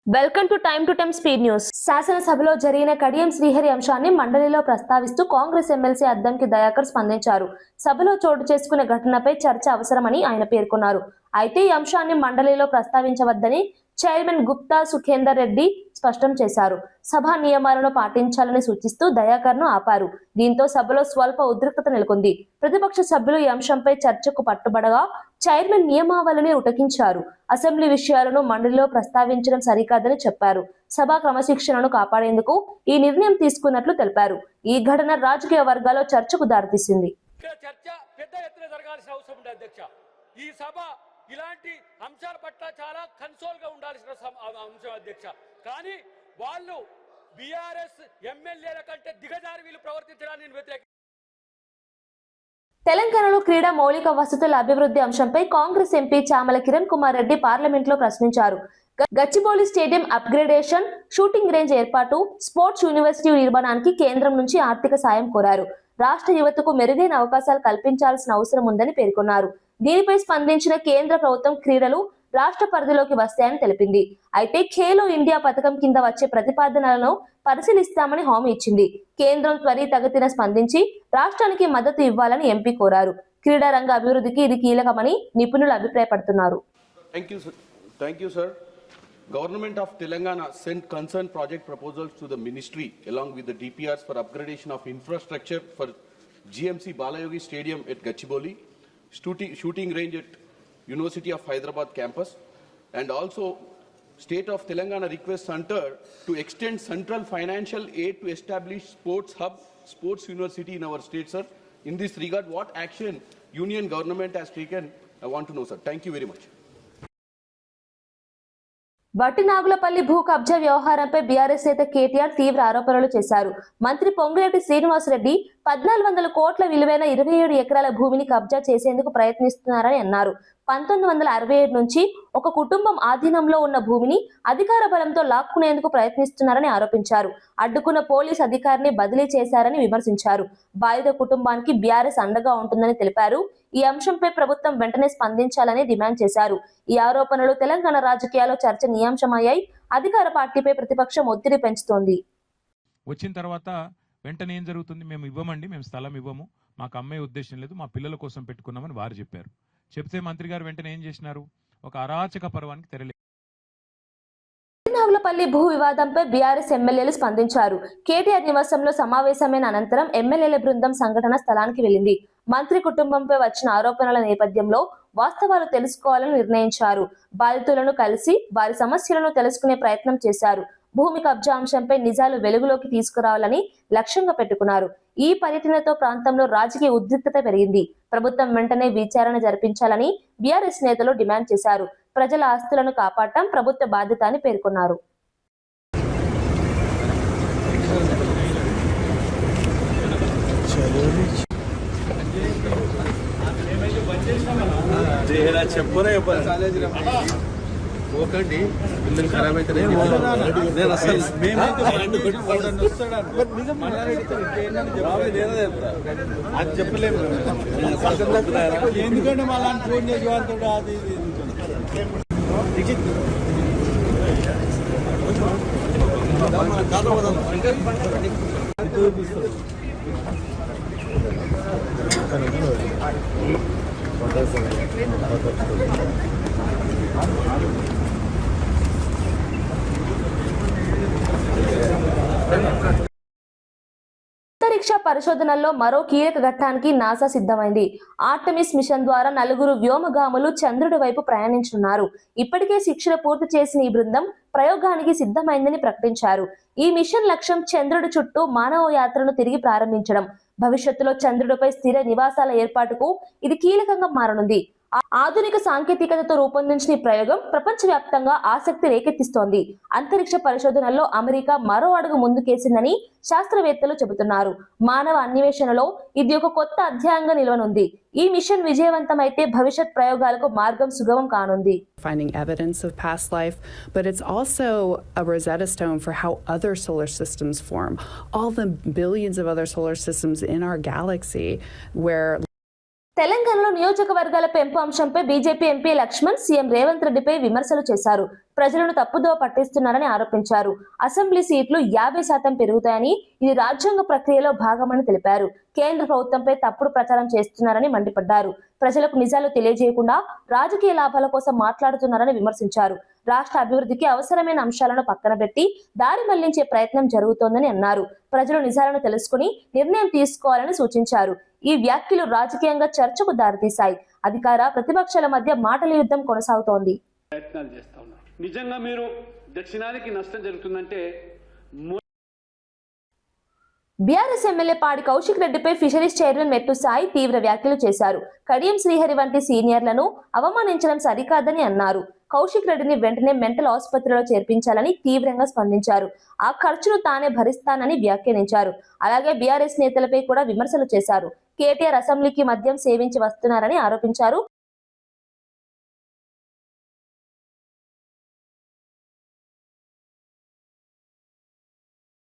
Welcome to time speed news. శాసనసభలో జరిగిన కడియం శ్రీహరి అంశాన్ని మండలిలో ప్రస్తావిస్తూ కాంగ్రెస్ ఎమ్మెల్సీ అద్దంకి దయాకర్ స్పందించారు. సభలో చోటు చేసుకునే ఘటనపై చర్చ అవసరమని ఆయన పేర్కొన్నారు. అయితే ఈ అంశాన్ని మండలిలో ప్రస్తావించవద్దని చైర్మన్ గుప్తా సుఖేందర్ రెడ్డి స్పష్టం చేశారు. సభా నియమాలను పాటించాలని సూచిస్తూ దయాకర్ ను ఆపారు. దీంతో సభలో స్వల్ప ఉద్రిక్తత నెలకొంది. ప్రతిపక్ష సభ్యులు ఈ అంశంపై చర్చకు పట్టుబడగా చైర్మన్ నియమావళిని ఉటంకించారు. అసెంబ్లీ విషయాలను మండలిలో ప్రస్తావించడం సరికాదని చెప్పారు. సభా క్రమశిక్షణను కాపాడేందుకు ఈ నిర్ణయం తీసుకున్నట్లు తెలిపారు. ఈ ఘటన రాజకీయ వర్గాల్లో చర్చకు దారితీసింది. ఈ సభ ఇలాంటి అంశాల పట్ల చాలా కన్సోల్ గా ఉండాల్సిన అంశం అధ్యక్ష. కానీ వాళ్ళు బీఆర్ఎస్ ఎమ్మెల్యేల కంటే దిగజారి వీళ్ళు ప్రవర్తించడాన్ని వ్యతిరేక. తెలంగాణలో క్రీడా మౌలిక వసతుల అభివృద్ధి అంశంపై కాంగ్రెస్ ఎంపీ చామల కిరణ్ కుమార్ రెడ్డి పార్లమెంట్లో ప్రశ్నించారు. Gachibowli stadium upgradation, shooting range ఏర్పాటు, స్పోర్ట్స్ యూనివర్సిటీ నిర్మాణానికి కేంద్రం నుంచి ఆర్థిక సాయం కోరారు. రాష్ట్ర యువతకు మెరుగైన అవకాశాలు కల్పించాల్సిన అవసరం ఉందని పేర్కొన్నారు. దీనిపై స్పందించిన కేంద్ర ప్రభుత్వం క్రీడలు రాష్ట్ర పరిధిలోకి వస్తాయని తెలిపింది. అయితే ఖేలో ఇండియా పథకం కింద వచ్చే ప్రతిపాదనలను పరిశీలిస్తామని హామీ ఇచ్చింది. కేంద్రం త్వరితగతిన స్పందించి రాష్ట్రానికి మద్దతు ఇవ్వాలని ఎంపీ కోరారు. క్రీడా రంగ అభివృద్ధికి ఇది కీలకమని నిపుణులు అభిప్రాయపడుతున్నారు. Government of Telangana sent concerned project proposals to the ministry along with the DPRs for upgradation of infrastructure for GMC Balayogi Stadium at Gachibowli, shooting range at University of Hyderabad campus, and also State of Telangana requests Center to extend central financial aid to establish sports hub, sports university in our state, sir. In this regard, what action union government has taken, I want to know, sir. Thank you very much. Vattinagulapally భూ కబ్జా వ్యవహారంపై BRS నేత కేటీఆర్ తీవ్ర ఆరోపణలు చేశారు. మంత్రి పొంగులేటి శ్రీనివాసరెడ్డి 1400 కోట్ల విలువైన 27 ఎకరాల భూమిని కబ్జా చేసేందుకు ప్రయత్నిస్తున్నారని అన్నారు. 1967 నుంచి ఒక కుటుంబం ఆధీనంలో ఉన్న భూమిని అధికార బలంతో లాక్కునేందుకు ప్రయత్నిస్తున్నారని ఆరోపించారు. అడ్డుకున్న పోలీస్ అధికారిని బదిలీ చేశారని విమర్శించారు. బాధిత కుటుంబానికి బీఆర్ఎస్ అండగా ఉంటుందని తెలిపారు. ఈ అంశంపై ప్రభుత్వం వెంటనే స్పందించాలని డిమాండ్ చేశారు. ఈ ఆరోపణలు తెలంగాణ రాజకీయాల్లో చర్చనీయాంశమయ్యాయి. అధికార పార్టీపై ప్రతిపక్షం ఒత్తిడి పెంచుతోంది. వచ్చిన తర్వాత వెంటనే ఏం జరుగుతుంది? మేము ఇవ్వమండి, మేము స్థలం ఇవ్వము, మాకు అమ్మే ఉద్దేశం లేదు, మా పిల్లల కోసం పెట్టుకున్నామని వారు చెప్పారు. చెప్తే మంత్రి గారు వెంటనే ఏం చేసినారు? ఒక అరాచక పర్వానికి తెరలే. నాగులపల్లి భూ వివాదంపై బీఆర్ఎస్ ఎమ్మెల్యేలు స్పందించారు. కేటీఆర్ నివాసంలో సమావేశమైన అనంతరం ఎమ్మెల్యేల బృందం సంఘటన స్థలానికి వెళ్లింది. మంత్రి కుటుంబంపై వచ్చిన ఆరోపణల నేపథ్యంలో వాస్తవాలు తెలుసుకోవాలని నిర్ణయించారు. బాధితులను కలిసి వారి సమస్యలను తెలుసుకునే ప్రయత్నం చేశారు. భూమి కబ్జా అంశంపై నిజాలు వెలుగులోకి తీసుకురావాలని లక్ష్యంగా పెట్టుకున్నారు. ఈ పర్యటనతో ప్రాంతంలో రాజకీయ ఉద్రిక్తత పెరిగింది. ప్రభుత్వం వెంటనే విచారణ జరిపించాలని బీఆర్ఎస్ నేతలు డిమాండ్ చేశారు. ప్రజల ఆస్తులను కాపాడటం ప్రభుత్వ బాధ్యత అని పేర్కొన్నారు. ఓకండి బిల్లులు ఖరాబ్ అయితే నేను అసలు అది చెప్పలేము. ఎందుకంటే మళ్ళీ ఫోన్ చేసి వాళ్ళతో అది అంతరిక్ష పరిశోధనల్లో మరో కీలక ఘట్టానికి నాసా సిద్ధమైంది. ఆర్టమిస్ మిషన్ ద్వారా 4 వ్యోమగాములు చంద్రుడి వైపు ప్రయాణించనున్నారు. ఇప్పటికే శిక్షణ పూర్తి చేసిన ఈ బృందం ప్రయోగానికి సిద్ధమైందని ప్రకటించారు. ఈ మిషన్ లక్ష్యం చంద్రుడి చుట్టూ మానవ యాత్రను తిరిగి ప్రారంభించడం. భవిష్యత్తులో చంద్రుడిపై స్థిర నివాసాల ఏర్పాటుకు ఇది కీలకంగా మారనుంది. ఆధునిక సాంకేతికతతో రూపొందించిన ఈ ప్రయోగం ప్రపంచవ్యాప్తంగా ఆసక్తి రేకెత్తిస్తోంది. అంతరిక్ష పరిశోధనల్లో అమెరికా మరో అడుగు ముందుకేసిందని శాస్త్రవేత్తలు చెబుతున్నారు. మానవ అన్వేషణలో ఇది ఒక కొత్త అధ్యాయంగా నిలవనుంది. ఈ మిషన్ విజయవంతమైతే భవిష్యత్ ప్రయోగాలకు మార్గం సుగమం కానుంది. Finding evidence of past life, but it's also a Rosetta Stone for how other solar systems form. All the billions of other solar systems in our galaxy where తెలంగాణలో నియోజకవర్గాల పెంపు అంశంపై BJP MP Lakshman CM Revanth రెడ్డిపై విమర్శలు చేశారు. ప్రజలను తప్పుదోవ పట్టిస్తున్నారని ఆరోపించారు. అసెంబ్లీ సీట్లు 50% పెరుగుతాయని, ఇది రాజ్యాంగ ప్రక్రియలో భాగమని తెలిపారు. కేంద్ర ప్రభుత్వంపై తప్పుడు ప్రచారం చేస్తున్నారని మండిపడ్డారు. ప్రజలకు నిజాలు తెలియజేయకుండా రాజకీయ లాభాల కోసం మాట్లాడుతున్నారని విమర్శించారు. రాష్ట్ర అభివృద్ధికి అవసరమైన అంశాలను పక్కన పెట్టి దారి మళ్లించే ప్రయత్నం జరుగుతోందని అన్నారు. ప్రజలు నిజాలను తెలుసుకుని నిర్ణయం తీసుకోవాలని సూచించారు. ఈ వ్యాఖ్యలు రాజకీయంగా చర్చకు దారితీశాయి. అధికార ప్రతిపక్షాల మధ్య మాటల యుద్ధం కొనసాగుతోంది. ప్రయత్నాలు చేస్తా ఉన్నారు. నిజంగా మీరు దక్షిణాదికి నష్టం జరుగుతుందంటే బీఆర్ఎస్ ఎమ్మెల్యే పాడి కౌశిక్ రెడ్డిపై ఫిషరీస్ చైర్మన్ మెట్టు సాయి తీవ్ర వ్యాఖ్యలు చేశారు. కడియం శ్రీహరి వంటి సీనియర్లను అవమానించడం సరికాదని అన్నారు. కౌశిక్ రెడ్డిని వెంటనే మెంటల్ ఆసుపత్రిలో చేర్పించాలని తీవ్రంగా స్పందించారు. ఆ ఖర్చును తానే భరిస్తానని వ్యాఖ్యానించారు. అలాగే బీఆర్ఎస్ నేతలపై కూడా విమర్శలు చేశారు. కేటీఆర్ అసెంబ్లీకి మద్యం సేవించి వస్తున్నారని ఆరోపించారు.